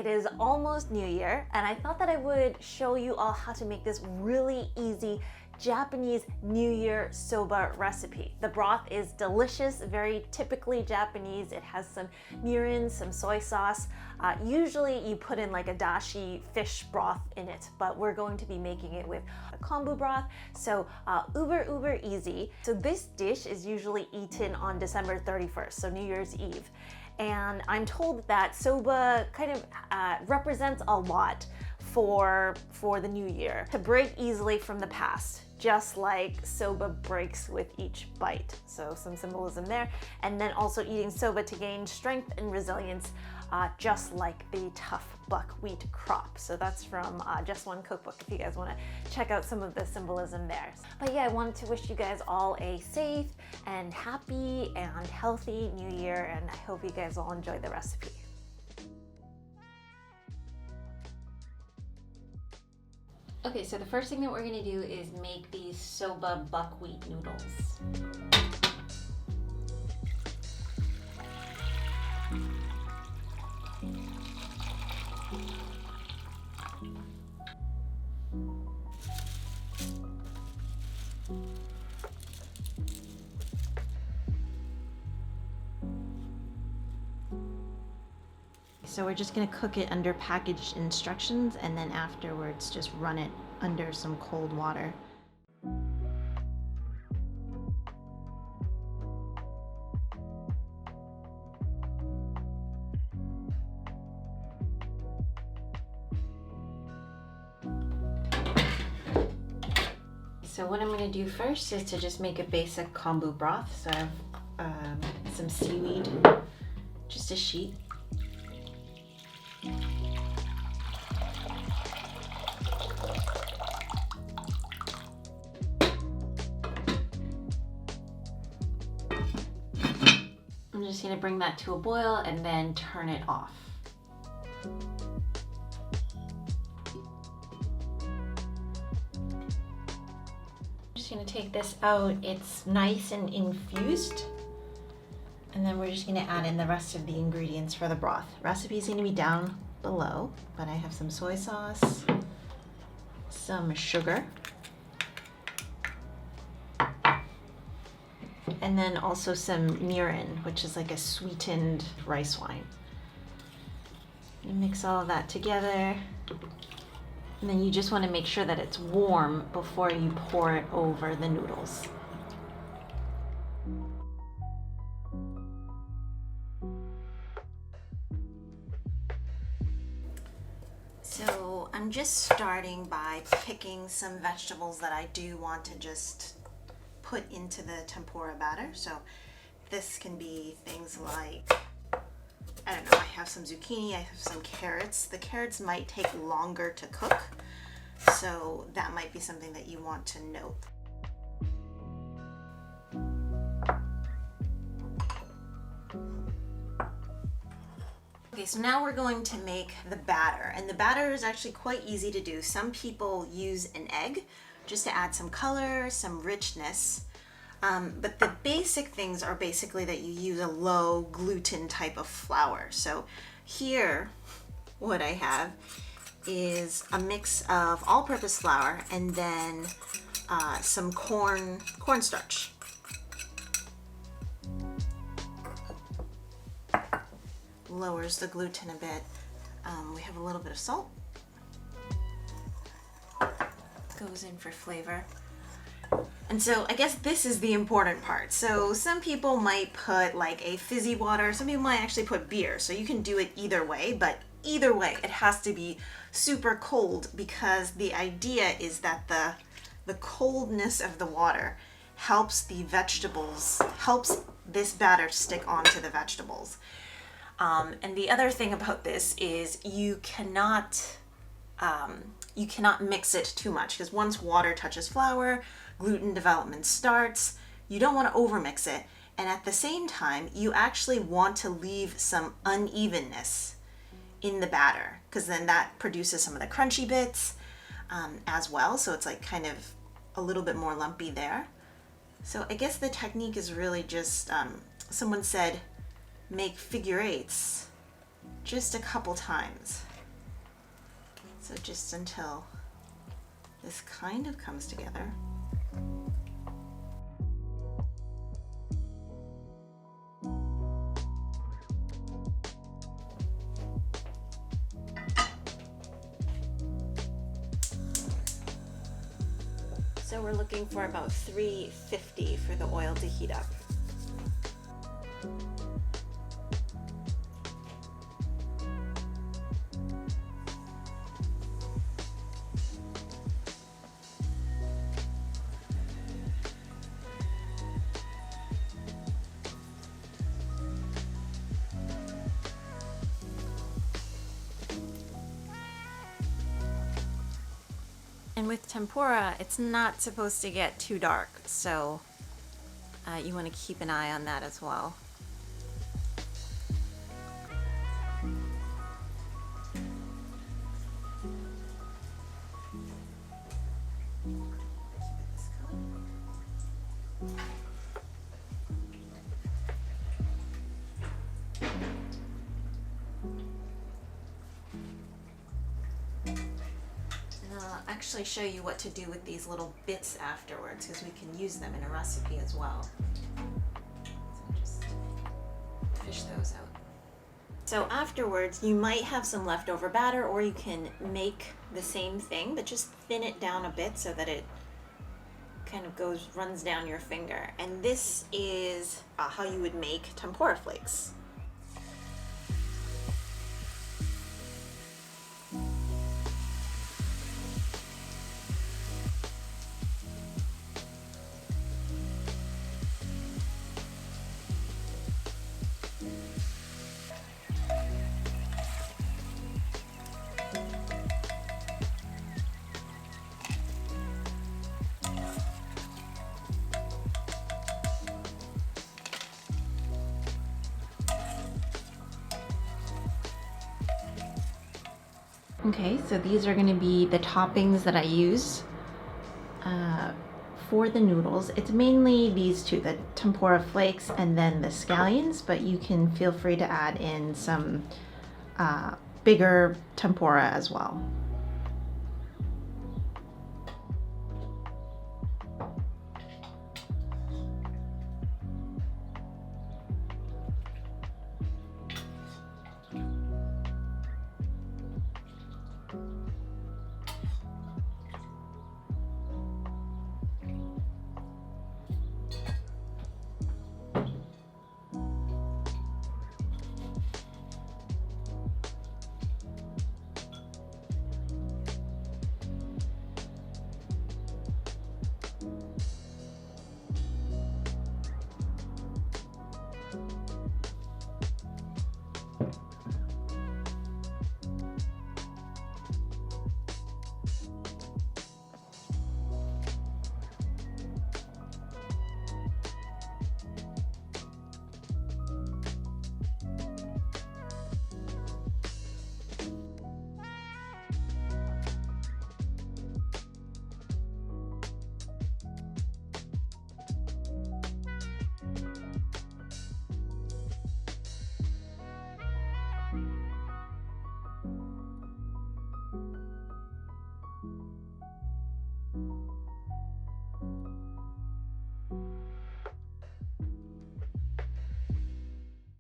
it is almost New Year, and I thought that I would show you all how to make this really easy Japanese New Year soba recipe. The broth is delicious, very typically Japanese. It has some mirin, some soy sauce. Usually you put in like a dashi fish broth in it, but we're going to be making it with a kombu broth, so uber easy. So this dish is usually eaten on December 31st, so New Year's Eve. And I'm told that soba kind of represents a lot for the new year, to break easily from the past, just like soba breaks with each bite. So some symbolism there. And then also eating soba to gain strength and resilience, just like the tough buckwheat crop. So that's from Just One Cookbook if you guys want to check out some of the symbolism there. But yeah, I wanted to wish you guys all a safe and happy and healthy new year, and I hope you guys all enjoy the recipe. Okay, so the first thing that we're gonna do is make these soba buckwheat noodles. So we're just gonna cook it under packaged instructions, and then afterwards just run it under some cold water. So what I'm gonna do first is to just make a basic kombu broth. So I have some seaweed, just a sheet. I'm just going to bring that to a boil and then turn it off. I'm just going to take this out. It's nice and infused. And then we're just going to add in the rest of the ingredients for the broth. Recipe is going to be down below, but I have some soy sauce, some sugar, and then also some mirin, which is like a sweetened rice wine. And mix all of that together. And then you just want to make sure that it's warm before you pour it over the noodles. So I'm just starting by picking some vegetables that I do want to just put into the tempura batter. So this can be things like, I don't know, I have some zucchini, I have some carrots. The carrots might take longer to cook, so that might be something that you want to note. Okay, so now we're going to make the batter, and the batter is actually quite easy to do. Some people use an egg just to add some color, some richness, but the basic things are basically that you use a low gluten type of flour. So here, what I have is a mix of all-purpose flour and then some cornstarch. Lowers the gluten a bit. We have a little bit of salt. Goes in for flavor. And so I guess this is the important part. So some people might put like a fizzy water, some people might actually put beer. So you can do it either way, but either way it has to be super cold, because the idea is that the coldness of the water helps the vegetables, helps this batter stick onto the vegetables. And the other thing about this is you cannot mix it too much, because once water touches flour, gluten development starts. You don't want to overmix it, and at the same time you actually want to leave some unevenness in the batter, because then that produces some of the crunchy bits as well, so it's like kind of a little bit more lumpy there. So I guess the technique is really just, someone said make figure eights just a couple times. So just until this kind of comes together. So we're looking for about 350 for the oil to heat up. And with tempura, it's not supposed to get too dark, so you want to keep an eye on that as well. Actually show you what to do with these little bits afterwards, because we can use them in a recipe as well. So just fish those out. So afterwards you might have some leftover batter, or you can make the same thing but just thin it down a bit so that it kind of runs down your finger. And this is how you would make tempura flakes. Okay, so these are going to be the toppings that I use for the noodles. It's mainly these two, the tempura flakes and then the scallions, but you can feel free to add in some bigger tempura as well.